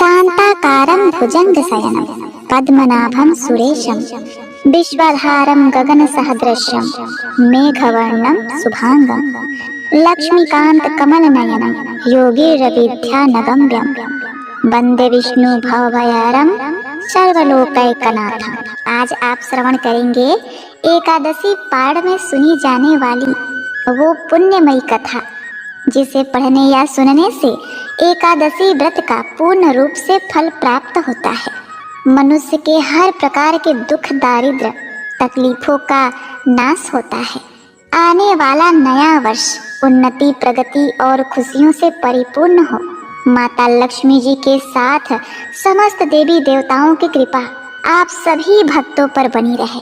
शांताकारं भुजंगशयनं पद्मनाभं सुरेशं विश्वाधारं गगनसदृशं मेघवर्णं शुभांगं लक्ष्मीकांतकमलनयनं योगीन्द्रविद्यानगम्यं वंदे विष्णु भवभयहरं सर्वलोकैकनाथं। आज आप श्रवण करेंगे एकादशी पाठ में सुनी जाने वाली वो पुण्यमयी कथा जिसे पढ़ने या सुनने से एकादशी व्रत का पूर्ण रूप से फल प्राप्त होता है। मनुष्य के हर प्रकार के दुख दारिद्र तकलीफों का नाश होता है। आने वाला नया वर्ष उन्नति प्रगति और खुशियों से परिपूर्ण हो। माता लक्ष्मी जी के साथ समस्त देवी देवताओं की कृपा आप सभी भक्तों पर बनी रहे।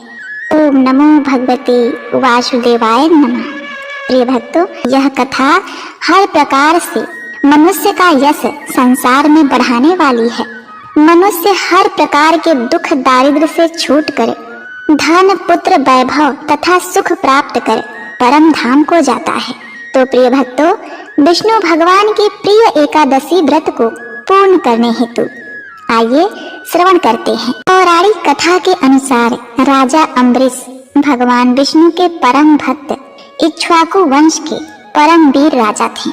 ओम नमो भगवते वासुदेवाय नमः। प्रिय भक्तों, यह कथा हर प्रकार से मनुष्य का यश संसार में बढ़ाने वाली है। मनुष्य हर प्रकार के दुख दारिद्र से छूट कर धन पुत्र वैभव तथा सुख प्राप्त कर परम धाम को जाता है। तो प्रिय भक्तों, विष्णु भगवान की प्रिय एकादशी व्रत को पूर्ण करने हेतु आइए श्रवण करते हैं। पौराणिक कथा के अनुसार राजा अम्बरीश भगवान विष्णु के परम भक्त इक्ष्वाकु वंश के परम वीर राजा थे।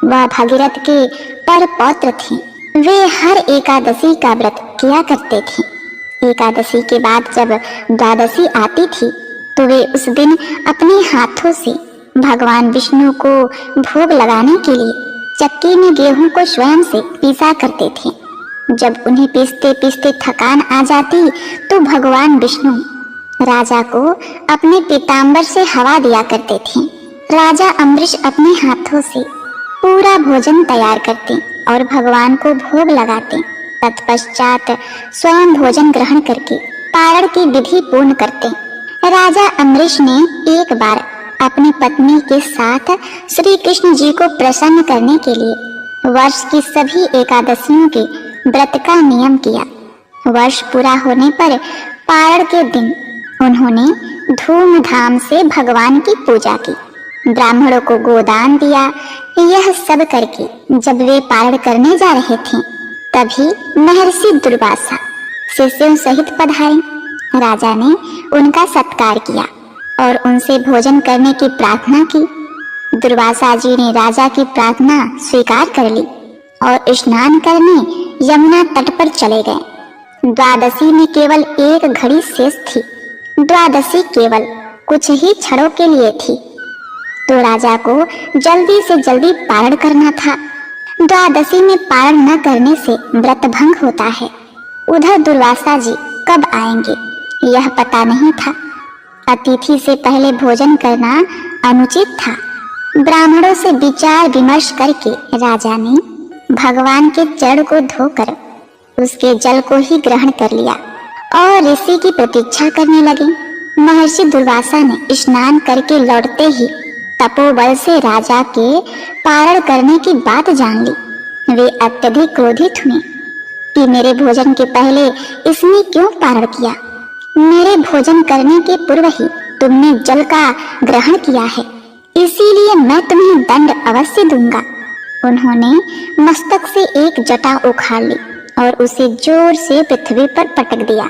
वह भगीरथ के पर पौत्र थे। वे हर एकादशी का व्रत किया करते थे। एकादशी के बाद जब द्वादशी आती थी तो वे उस दिन अपने हाथों से भगवान विष्णु को भोग लगाने के लिए चक्की में गेहूं को स्वयं से पीसा करते थे। जब उन्हें पीसते पीसते थकान आ जाती तो भगवान विष्णु राजा को अपने पीताम्बर से हवा दिया करते थे। राजा अम्बरीश अपने हाथों से पूरा भोजन तैयार करते और भगवान को भोग लगाते। तत्पश्चात स्वयं भोजन ग्रहण करके पारण की विधि पूर्ण करते। राजा अम्बरीश ने एक बार अपनी पत्नी के साथ श्री कृष्ण जी को प्रसन्न करने के लिए वर्ष की सभी एकादशियों के व्रत का नियम किया। वर्ष पूरा होने पर पारण के दिन उन्होंने धूमधाम से भगवान की पूजा की, ब्राह्मणों को गोदान दिया। यह सब करके जब वे पारण करने जा रहे थे तभी महर्षि दुर्वासा शिष्यों सहित पधारे। राजा ने उनका सत्कार किया और उनसे भोजन करने की प्रार्थना की। दुर्वासा जी ने राजा की प्रार्थना स्वीकार कर ली और स्नान करने यमुना तट पर चले गए। द्वादशी में केवल एक घड़ी शेष थी। द्वादशी केवल कुछ ही क्षणों के लिए थी तो राजा को जल्दी से जल्दी पारण करना था। द्वादशी में पारण न करने से व्रत भंग होता है। उधर दुर्वासा जी कब आएंगे यह पता नहीं था। अतिथि से पहले भोजन करना अनुचित था। ब्राह्मणों से विचार विमर्श करके राजा ने भगवान के चरण को धोकर उसके जल को ही ग्रहण कर लिया और ऋषि की प्रतीक्षा करने लगे। महर्षि दुर्वासा ने स्नान करके लौटते ही तपोबल से राजा के पारण करने की बात जान ली। वे अत्यधिक क्रोधित हुए कि मेरे भोजन के पहले इसने क्यों पारण किया। मेरे भोजन करने के पूर्व ही तुमने जल का ग्रहण किया है, इसीलिए मैं तुम्हें दंड अवश्य दूंगा। उन्होंने मस्तक से एक जटा उखाड़ ली और उसे जोर से पृथ्वी पर पटक दिया,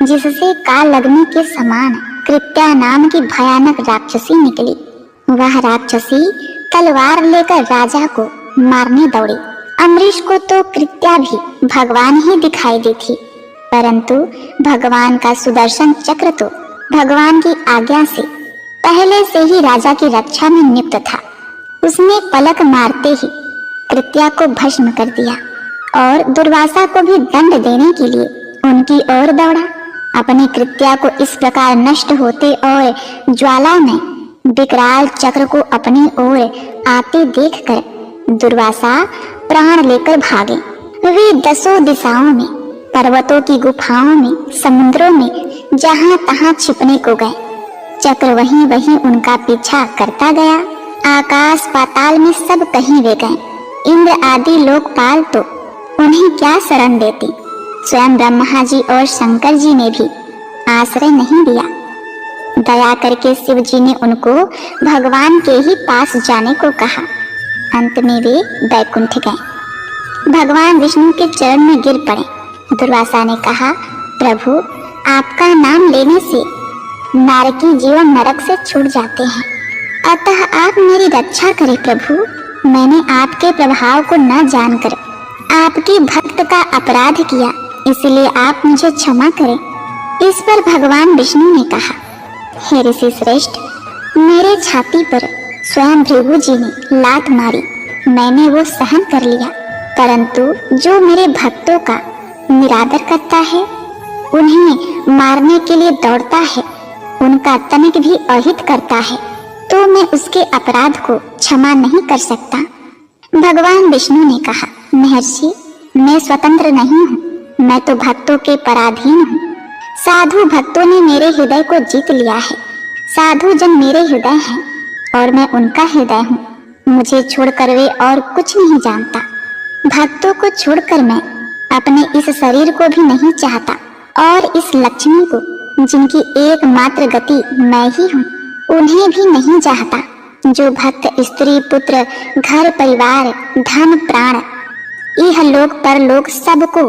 जिससे काल लगने के समान कृत्या नाम की भयानक राक्षसी निकली। वह राक्षसी तलवार लेकर राजा को मारने दौड़ी। अम्बरीश को तो कृत्या भी भगवान ही दिखाई दी थी, परंतु भगवान का सुदर्शन चक्र तो भगवान की आज्ञा से पहले से ही राजा की रक्षा में नियुक्त था। उसने पलक मारते ही कृत्या को भस्म कर दिया और दुर्वासा को भी दंड देने के लिए उनकी ओर दौड़ा। अपनी कृत्या को इस प्रकार नष्ट होते और ज्वाला में विकराल चक्र को अपनी ओर आते देखकर दुर्वासा प्राण लेकर भागे। वे दसों दिशाओं में, पर्वतों की गुफाओं में, समुद्रों में जहां तहां छिपने को गए। चक्र वहीं वहीं उनका पीछा करता गया। आकाश पाताल में सब कहीं वे गए। इंद्र आदि लोकपाल तो उन्हें क्या शरण देते। स्वयं ब्रह्मा जी और शंकर जी ने भी आश्रय नहीं दिया। दया करके शिव जी ने उनको भगवान के ही पास जाने को कहा। अंत में वे वैकुंठ गए। भगवान विष्णु के चरण में गिर पड़े। दुर्वासा ने कहा, प्रभु, आपका नाम लेने से नारकी जीवन नरक से छूट जाते हैं, अतः आप मेरी रक्षा करें प्रभु। मैंने आपके प्रभाव को न जानकर आपके भक्त का अपराध किया, इसलिए आप मुझे क्षमा करें। इस पर भगवान विष्णु ने कहा, हे ऋषि श्रेष्ठ, मेरे छाती पर स्वयं भृगु जी ने लात मारी, मैंने वो सहन कर लिया, परंतु जो मेरे भक्तों का निरादर करता है, उन्हें मारने के लिए दौड़ता है, उनका तनिक भी अहित करता है, तो मैं उसके अपराध को क्षमा नहीं कर सकता। भगवान विष्णु ने कहा, महर्षि, मैं स्वतंत्र नहीं हूँ, मैं तो भक्तों के पराधीन हूँ। साधु भक्तों ने मेरे हृदय को जीत लिया है। साधु जन मेरे हृदय हैं और मैं उनका हृदय हूँ। मुझे छोड़कर वे और कुछ नहीं जानता। भक्तों को छोड़कर मैं अपने इस शरीर को भी नहीं चाहता, और इस लक्ष्मी को, जिनकी एकमात्र गति मैं ही हूँ, उन्हें भी नहीं चाहता। जो भक्त स्त्री पुत्र घर परिवार धन प्राण यह लोक परलोक सबको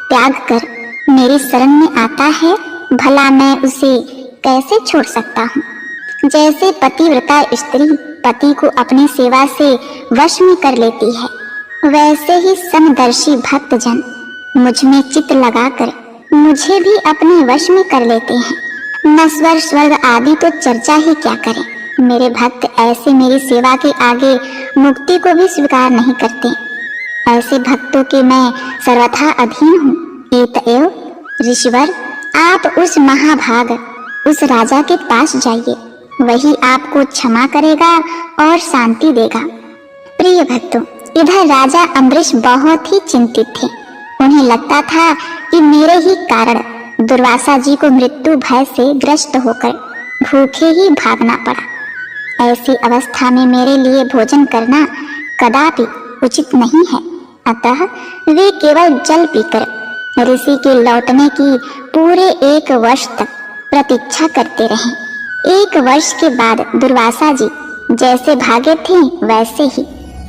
त्याग कर मेरी शरण में आता है, भला मैं उसे कैसे छोड़ सकता हूँ। जैसे पतिव्रता स्त्री पति को अपनी सेवा से वश में कर लेती है, वैसे ही समदर्शी भक्त जन मुझ में चित्त लगाकर मुझे भी अपने वश में कर लेते हैं। नश्वर स्वर्ग आदि तो चर्चा ही क्या करें। मेरे भक्त ऐसे मेरी सेवा के आगे मुक्ति को भी स्वीकार नहीं करते। ऐसे भक्तों के मैं सर्वथा अधीन हूँ। एतएव ऋषिवर, आप उस महाभाग उस राजा के पास जाइए, वही आपको क्षमा करेगा और शांति देगा। प्रिय भक्तों, इधर राजा अम्बरीश बहुत ही चिंतित थे। उन्हें लगता था कि मेरे ही कारण दुर्वासा जी को मृत्यु भय से ग्रस्त होकर भूखे ही भागना पड़ा। ऐसी अवस्था में मेरे लिए भोजन करना कदापि उचित नहीं है, अतः वे केवल जल पीकर ऋषि के लौटने की पूरे 1 वर्ष तक प्रतीक्षा करते रहे। 1 वर्ष के बाद दुर्वासा जी जैसे भागे थे वैसे ही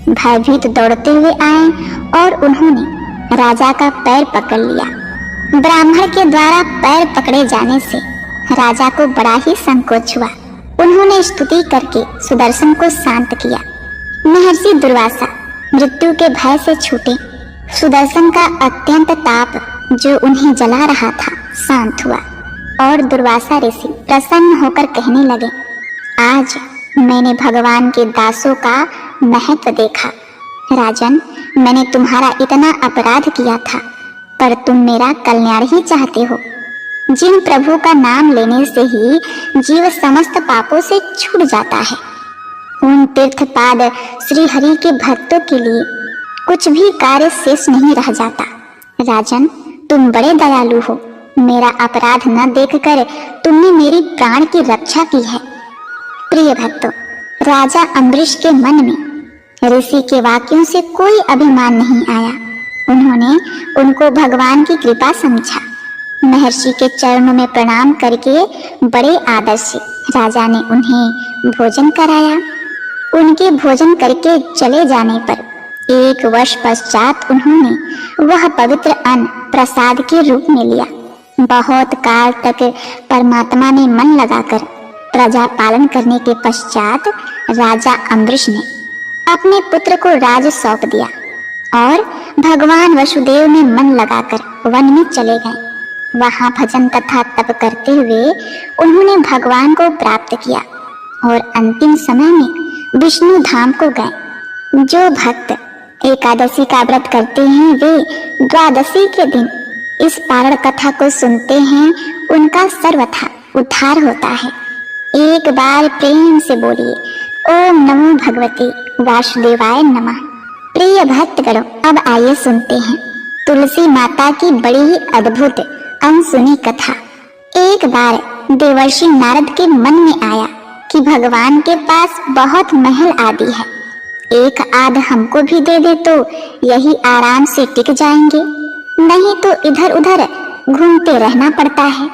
भयभीत दौड़ते हुए आए और उन्होंने राजा का पैर पकड़ लिया। ब्राह्मण के द्वारा पैर पकड़े जाने से राजा को बड़ा ही संकोच हुआ। उन्होंने स्तुति करके सुदर्शन को शांत किया। महर्षि दुर्वासा मृत्यु के भय से छूटे। सुदर्शन का अत्यंत ताप जो उन्हें जला रहा था शांत हुआ और दुर्वासा ऋषि प्रसन्न होकर कहने लगे, आज मैंने भगवान के दासों का महत्व देखा। राजन, मैंने तुम्हारा इतना अपराध किया था, पर तुम मेरा कल्याण ही चाहते हो। जिन प्रभु का नाम लेने से ही जीव समस्त पापों से छूट जाता है, उन तीर्थपाद श्री हरि के भक्तों के लिए कुछ भी कार्य शेष नहीं रह जाता। राजन, तुम बड़े दयालु हो। मेरा अपराध न देखकर तुमने मेरी प्राण की रक्षा की है। प्रिय भक्तों, राजा अम्बरीश के मन में ऋषि के वाक्यों से कोई अभिमान नहीं आया। उन्होंने उनको भगवान की कृपा समझा। महर्षि के चरणों में प्रणाम करके बड़े आदर से राजा ने उन्हें भोजन कराया। उनके भोजन करके चले जाने पर 1 वर्ष पश्चात उन्होंने वह पवित्र अन्न प्रसाद के रूप में लिया। बहुत काल तक परमात्मा में मन लगाकर प्रजा पालन करने के पश्चात राजा अम्बरीश ने अपने पुत्र को राज सौंप दिया और भगवान वसुदेव में मन लगाकर वन में चले गए। वहां भजन तथा तप करते हुए उन्होंने भगवान को प्राप्त किया और अंतिम समय में विष्णु धाम को गए। जो भक्त एकादशी का व्रत करते हैं, वे द्वादशी के दिन इस पारण कथा को सुनते हैं, उनका सर्वथा उद्धार होता है। एक बार प्रेम से बोलिए, ओम नमो भगवते वासुदेवाय नमः। प्रिय भक्तगणों, अब आइए सुनते हैं तुलसी माता की बड़ी ही अद्भुत अनसुनी कथा। एक बार देवर्षि नारद के मन में आया कि भगवान के पास बहुत महल आदि है, एक आध हमको भी दे दे तो यही आराम से टिक जाएंगे, नहीं तो इधर उधर घूमते रहना पड़ता है।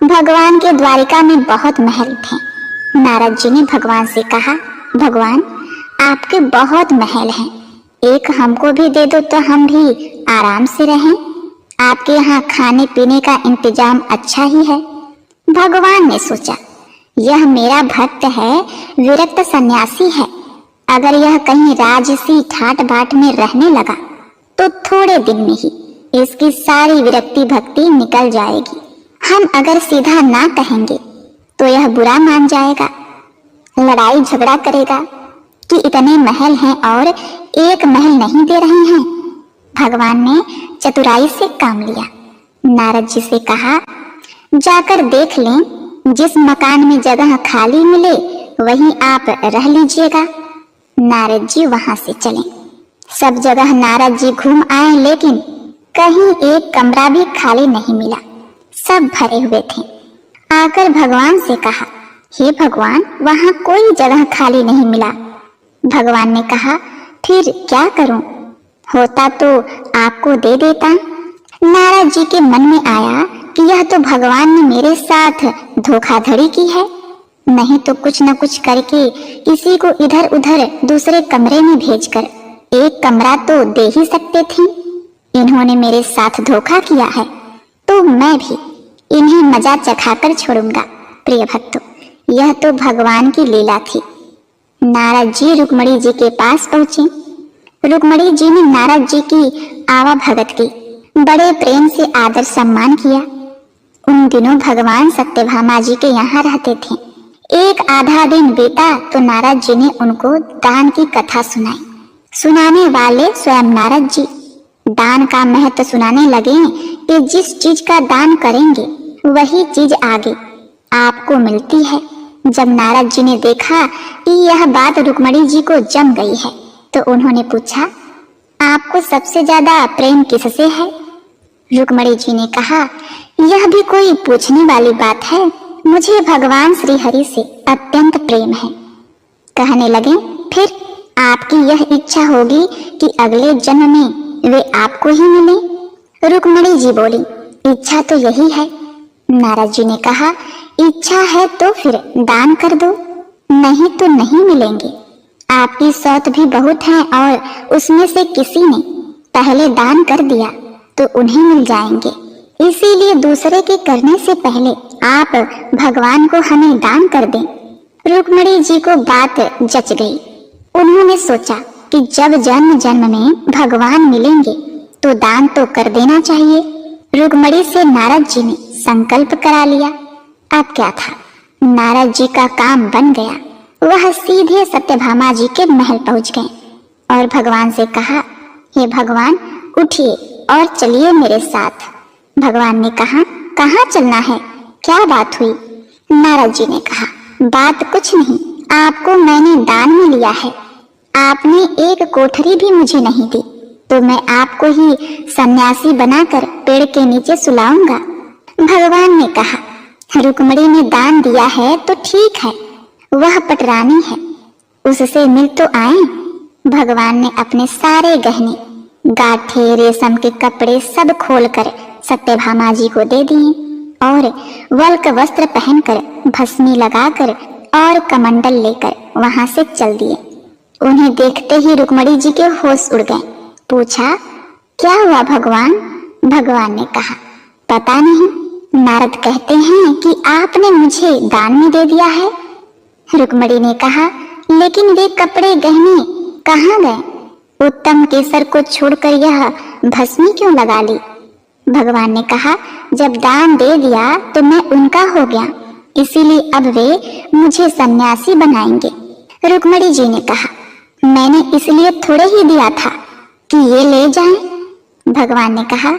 भगवान के द्वारिका में बहुत महल थे। नारद जी ने भगवान से कहा, भगवान, आपके बहुत महल हैं, एक हमको भी दे दो तो हम भी आराम से रहें। आपके यहाँ खाने पीने का इंतजाम अच्छा ही है। भगवान ने सोचा, यह मेरा भक्त है, विरक्त सन्यासी है। अगर यह कहीं राजसी ठाट बाट में रहने लगा तो थोड़े दिन में ही इसकी सारी विरक्ति भक्ति निकल जाएगी। हम अगर सीधा ना कहेंगे तो यह बुरा मान जाएगा, लड़ाई झगड़ा करेगा कि इतने महल हैं और एक महल नहीं दे रहे हैं। भगवान ने चतुराई से काम लिया। नारद जी से कहा, जाकर देख लें, जिस मकान में जगह खाली मिले वहीं आप रह लीजिएगा। नारद जी वहां से चले। सब जगह नारद जी घूम आए, लेकिन कहीं एक कमरा भी खाली नहीं मिला, सब भरे हुए थे। आकर भगवान से कहा, हे भगवान, वहां कोई जगह खाली नहीं मिला। भगवान ने कहा, फिर क्या करूं? होता तो आपको दे देता। नारद जी के मन में आया कि यह तो भगवान ने मेरे साथ धोखाधड़ी की है, नहीं तो कुछ न कुछ करके किसी को इधर उधर दूसरे कमरे में भेजकर एक कमरा तो दे ही सकते थे। इन्होंने मेरे साथ धोखा किया है तो मैं भी इन्हें मजा चखाकर छोड़ूंगा। प्रिय भक्तों, यह तो भगवान की लीला थी। नारद जी रुक्मणी जी के पास पहुंचे। रुक्मणी जी ने नारद जी की आवा भगत की, बड़े प्रेम से आदर सम्मान किया। उन दिनों भगवान सत्यभामा जी के यहाँ रहते थे। एक आधा दिन बीता तो नारद जी ने उनको दान की कथा सुनाई। सुनाने वाले स्वयं नारद जी दान का महत्व सुनाने लगे कि जिस चीज का दान करेंगे वही चीज आगे आपको मिलती है। जब नारद जी ने देखा कि यह बात रुक्मणी जी को जम गई है तो उन्होंने पूछा, आपको सबसे ज्यादा प्रेम किससे है? रुक्मणी जी ने कहा, यह भी कोई पूछने वाली बात है, मुझे भगवान श्री हरि से अत्यंत प्रेम है। कहने लगे, फिर आपकी यह इच्छा होगी कि अगले जन्म में वे आपको ही मिले? रुक्मणी जी बोली, इच्छा तो यही है। नारद जी ने कहा, इच्छा है तो फिर दान कर दो, नहीं तो नहीं मिलेंगे। आपकी सौत भी बहुत है और उसमें से किसी ने पहले दान कर दिया तो उन्हें मिल जाएंगे। इसीलिए दूसरे के करने से पहले आप भगवान को हमें दान कर दें। रुक्मणी जी को बात जच गई। उन्होंने सोचा कि जब जन्म जन्म में भगवान मिलेंगे तो दान तो कर देना चाहिए। रुक्मणी से नारद जी ने संकल्प करा लिया। अब क्या था, नारद जी का काम बन गया। वह सीधे सत्यभामा जी के महल पहुंच गए और भगवान से कहा, हे भगवान, उठिए और चलिए मेरे साथ। भगवान ने कहा, कहाँ चलना है, क्या बात हुई? नारद जी ने कहा, बात कुछ नहीं, आपको मैंने दान में लिया है। आपने एक कोठरी भी मुझे नहीं दी तो मैं आपको ही सन्यासी बनाकर पेड़ के नीचे सुलाऊंगा। भगवान ने कहा, रुक्मणी ने दान दिया है तो ठीक है, वह पटरानी है, उससे मिल तो आए। भगवान ने अपने सारे गहने, गाठे, रेशम के कपड़े सब खोलकर सत्यभामा जी को दे दिए और वल्क वस्त्र पहनकर, भस्मी लगाकर और कमंडल लेकर वहां से चल दिए। उन्हें देखते ही रुक्मणी जी के होश उड़ गए। पूछा, क्या हुआ भगवान? भगवान ने कहा, पता नहीं, नारद कहते हैं कि आपने मुझे दान में दे दिया है। रुक्मणी ने कहा, लेकिन वे कपड़े गहने कहाँ गए? उत्तम केसर को छोड़कर यह भस्मी क्यों लगा ली? भगवान ने कहा, जब दान दे दिया तो मैं उनका हो गया, इसीलिए अब वे मुझे सन्यासी बनाएंगे। रुक्मणी जी ने कहा, मैंने इसलिए थोड़े ही दिया था कि ये ले जाएं। भगवान ने कहा,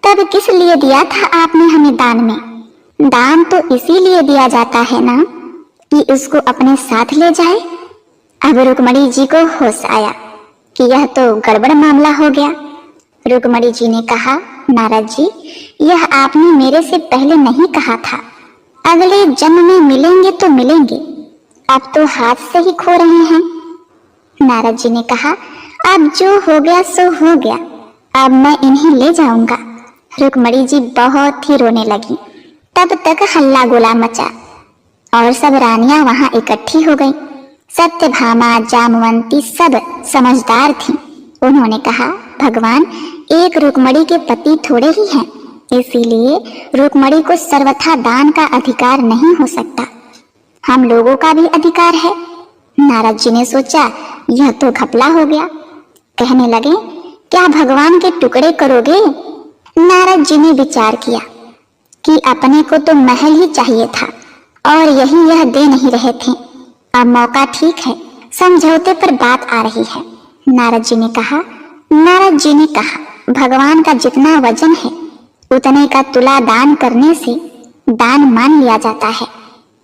तब किस लिए दिया था आपने हमें दान में? दान तो इसीलिए दिया जाता है ना कि उसको अपने साथ ले जाए। अब रुक्मणी जी को होश आया कि यह तो गड़बड़ मामला हो गया। रुक्मणी जी ने कहा, नारद जी, यह आपने मेरे से पहले नहीं कहा था। अगले जन्म में मिलेंगे तो मिलेंगे, अब तो हाथ से ही खो रहे हैं। नारद जी ने कहा, अब जो हो गया सो हो गया, अब मैं इन्हें ले जाऊंगा। रुक्मणी जी बहुत ही रोने लगी। तब तक हल्ला गोला मचा और सब रानियां वहां इकट्ठी हो गईं। सत्यभामा, जामवंती सब समझदार थीं। उन्होंने कहा, भगवान, एक रुक्मणी के पति थोड़े ही हैं, इसीलिए रुक्मणी को सर्वथा दान का अधिकार नहीं हो सकता। हम लोगों का भी अधिकार है। नारद जी ने सोचा, यह तो घपला हो गया। कहने लगे, क्या भगवान के टुकड़े करोगे? नारद जी ने विचार किया कि अपने को तो महल ही चाहिए था और यही यह दे नहीं रहे थे। अब मौका ठीक है, समझौते पर बात आ रही है। नारद जी ने कहा, भगवान का जितना वजन है उतने का तुला दान करने से दान मान लिया जाता है।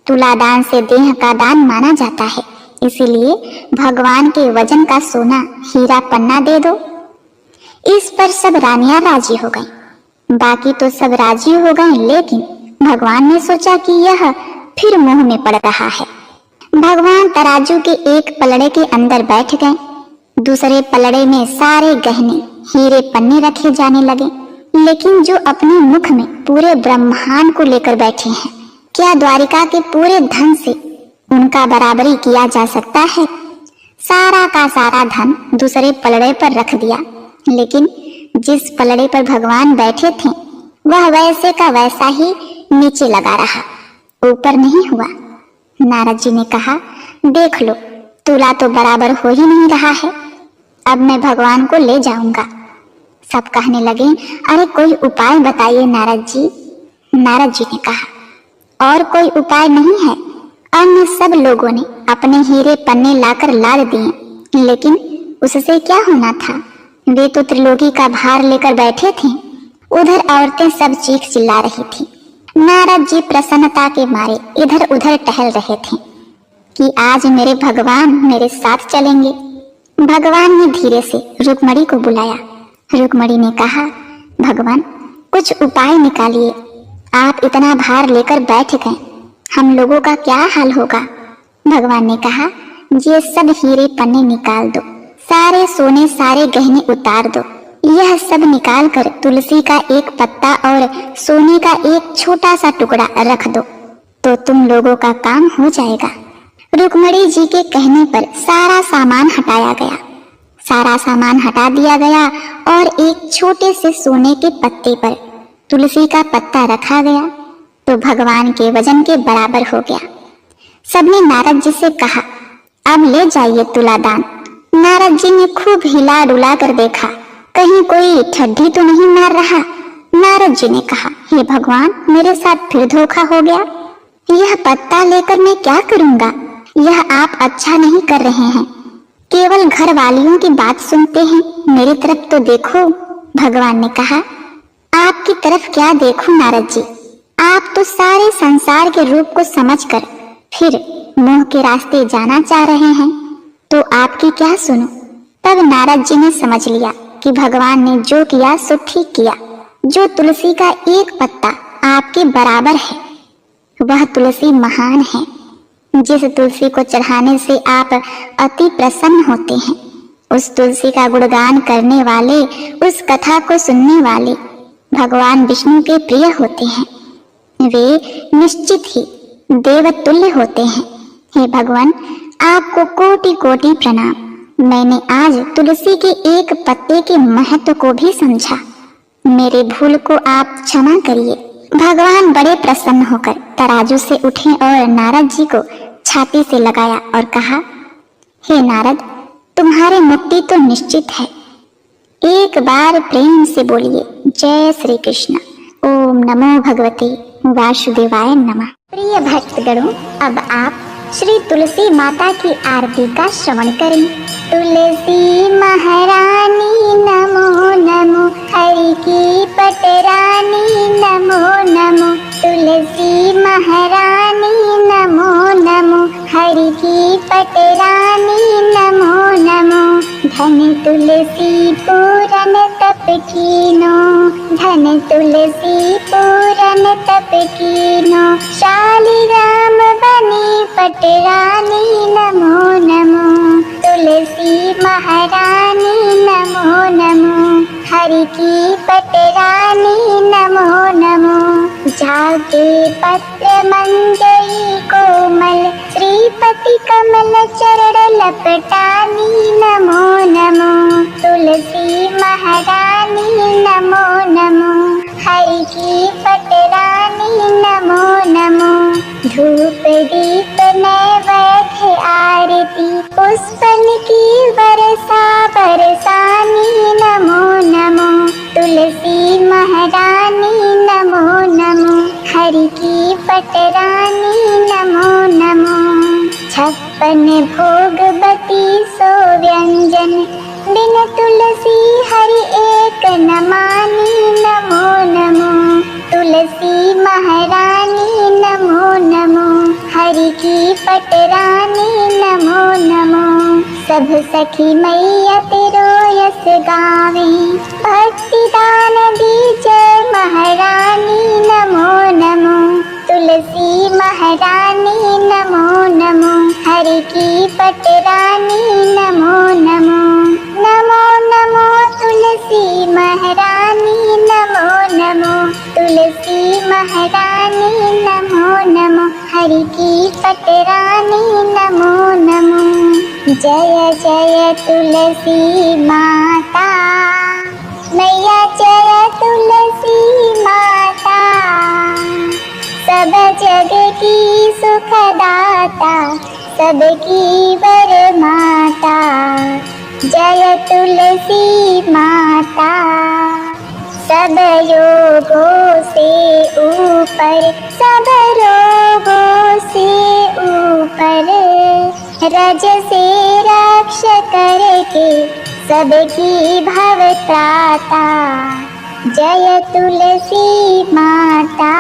तुला दान से देह का दान माना जाता है, इसीलिए भगवान के वजन का सोना हीरा पन्ना दे दो। इस पर सब रानियां राजी हो गईं। बाकी तो सब राजी हो गए, लेकिन भगवान ने सोचा कि यह फिर मुंह में पड़ रहा है। भगवान तराजू के एक पलड़े के अंदर बैठ गए, दूसरे पलड़े में सारे गहने हीरे पन्ने रखे जाने लगे। लेकिन जो अपने मुख में पूरे ब्रह्मांड को लेकर बैठे हैं, क्या द्वारिका के पूरे धन से उनका बराबरी किया जा सकता है? सारा का सारा धन दूसरे पलड़े पर रख दिया, लेकिन जिस पलड़े पर भगवान बैठे थे वह वैसे का वैसा ही नीचे लगा रहा, ऊपर नहीं हुआ। नारद जी ने कहा, देख लो, तुला तो बराबर हो ही नहीं रहा है। अब मैं भगवान को ले जाऊंगा। सब कहने लगे, अरे कोई उपाय बताइए नारद जी। नारद जी ने कहा, और कोई उपाय नहीं है। अन्य सब लोगों ने अपने हीरे पन्ने लाकर लाद दिए, लेकिन उससे क्या होना था? वे तो त्रिलोकी का भार लेकर बैठे थे। उधर औरतें सब चीख चिल्ला रही थी। नारद जी प्रसन्नता के मारे इधर उधर टहल रहे थे कि आज मेरे भगवान मेरे साथ चलेंगे। भगवान ने धीरे से रुक्मणी को बुलाया। रुक्मणी ने कहा, भगवान, कुछ उपाय निकालिए। आप इतना भार लेकर बैठ गए, हम लोगों का क्या हाल होगा? भगवान ने कहा, ये सब हीरे पन्ने निकाल दो, सारे सोने सारे गहने उतार दो। यह सब निकाल कर तुलसी का एक पत्ता और सोने का एक छोटा सा टुकड़ा रख दो, तो तुम लोगों का काम हो जाएगा। रुक्मणी जी के कहने पर सारा सामान हटाया गया। सारा सामान हटा दिया गया और एक छोटे से सोने के पत्ते पर तुलसी का पत्ता रखा गया, तो भगवान के वजन के बराबर हो गया। सबने नारद जी से कहा, अब ले जाइए तुला दान। नारद जी ने खूब हिला डुला कर देखा, कहीं कोई ठड्डी तो नहीं मार रहा। नारद जी ने कहा, हे भगवान, मेरे साथ फिर धोखा हो गया। यह पत्ता लेकर मैं क्या करूंगा? यह आप अच्छा नहीं कर रहे हैं, केवल घर वालियों की बात सुनते हैं, मेरी तरफ तो देखो। भगवान ने कहा, आपकी तरफ क्या देखूं नारद जी, आप तो सारे संसार के रूप को समझकर फिर मोह के रास्ते जाना चाह रहे हैं, तो आपकी क्या सुनो। तब नारद जी ने समझ लिया कि भगवान ने जो किया सो ठीक किया। जो तुलसी का एक पत्ता आपके बराबर है, वह तुलसी महान है। जिस तुलसी को चढ़ाने से आप अति प्रसन्न होते हैं, उस तुलसी का गुणगान करने वाले, उस कथा को सुनने वाले भगवान विष्णु के प्रिय होते हैं। वे निश्चित ही देवतुल्य होते हैं। हे भगवान, आपको कोटि कोटि प्रणाम। मैंने आज तुलसी के एक पत्ते के महत्व को भी समझा। मेरे भूल को आप क्षमा करिए। भगवान बड़े प्रसन्न होकर तराजू से उठे और नारद जी को छाती से लगाया और कहा, हे नारद, तुम्हारी मुक्ति तो निश्चित है। एक बार प्रेम से बोलिए, जय श्री कृष्ण। ओम नमो भगवते वासुदेवाय नमः। प्रिय भक्तगणों, अब आप श्री तुलसी माता की आरती का श्रवण करें। तुलसी महारानी नमो नमो, हरि की पटरानी नमो नमो। तुलसी महारानी नमो नमो, हरि की पटरानी नमो नमो। धन तुलसी पूरन तप कीनो, धन तुलसी पूरन तप कीनो। शालिग्राम बनी पटरानी नमो नमो। तुलसी महारानी नमो नमो, हरि की पटरानी नमो नमो। जा आगे पत्र मंजरी कोमल, श्रीपति कमल चरण लपटानी, नमो नमो तुलसी महारानी, नमो नमो हरि की पटरानी, नमो नमो धूप दीप नैवेद्य आरती, पुष्पन की वर्षा बरसानी, नमो नमो तुलसी महारानी, नमो नमो हरि की पटरानी, नमो नमो 56 भोगवती सो व्यंजन, बिन तुलसी हरि एक न मानी, नमो नमो तुलसी महारानी, नमो नमो हरि की पटरानी, नमो नमो सब सखी मैया तेरो यस गावे, भक्ति दान दीजय महारानी, नमो नमो तुलसी महारानी, नमो नमो हरि की पटरानी, नमो नमो नमो नमो तुलसी महारानी, नमो नमो तुलसी महारानी, नमो नमो हरि की पटरानी, नमो नमो जय जय तुलसी माता मैया, जय तुलसी माता सब जग की सुखदाता, सबकी वर माता, जय तुलसी माता सब योगों से ऊपर, सब रोगों से ऊपर, रज से रक्ष करके सबकी भव त्राता, जय तुलसी माता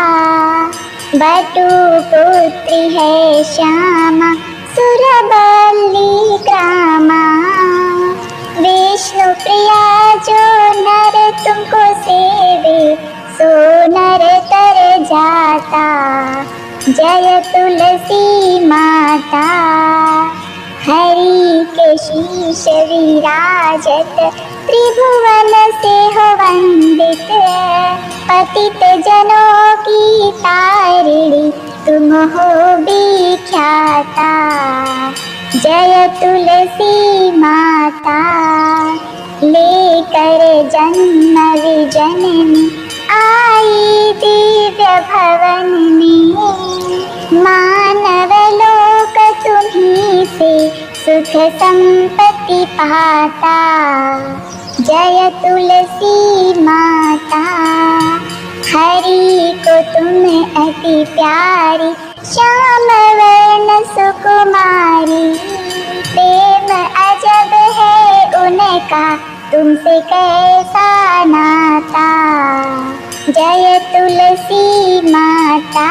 बटु पुत्री है श्यामा, सुरबल्ली ग्रामा, विष्णु प्रिया जो नर तुमको सेवे, सो नर तर जाता, जय तुलसी माता हरि के शीश विराजत, त्रिभुवन से हो वंदित, पतित जनों की तारिणी, तुम हो विख्याता, जय तुलसी माता लेकर जन्म विजन में आई दिव्य भवन में, मानव लोक तुम्हीं से सुख संपत्ति पाता, जय तुलसी माता हरि को तुम अति प्यारी, श्याम वर्ण सुकुमारी, प्रेम अजब है उनका तुमसे कैसा नाता, जय तुलसी माता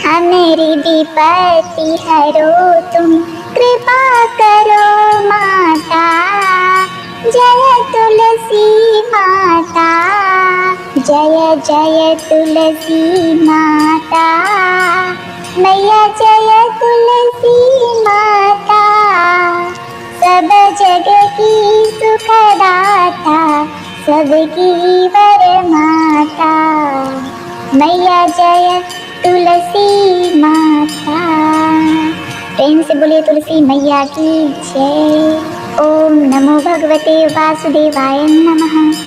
हमारी विपत्ति हरो तुम, कृपा करो माता, जय तुलसी माता, जय जय तुलसी माता मैया, जय तुलसी माता सब जग की सुखदाता, सबकी वर माता, मैया जय तुलसी माता। प्रेम से बोलिए तुलसी मैया की जय। ओम नमो भगवते वासुदेवाय नमः।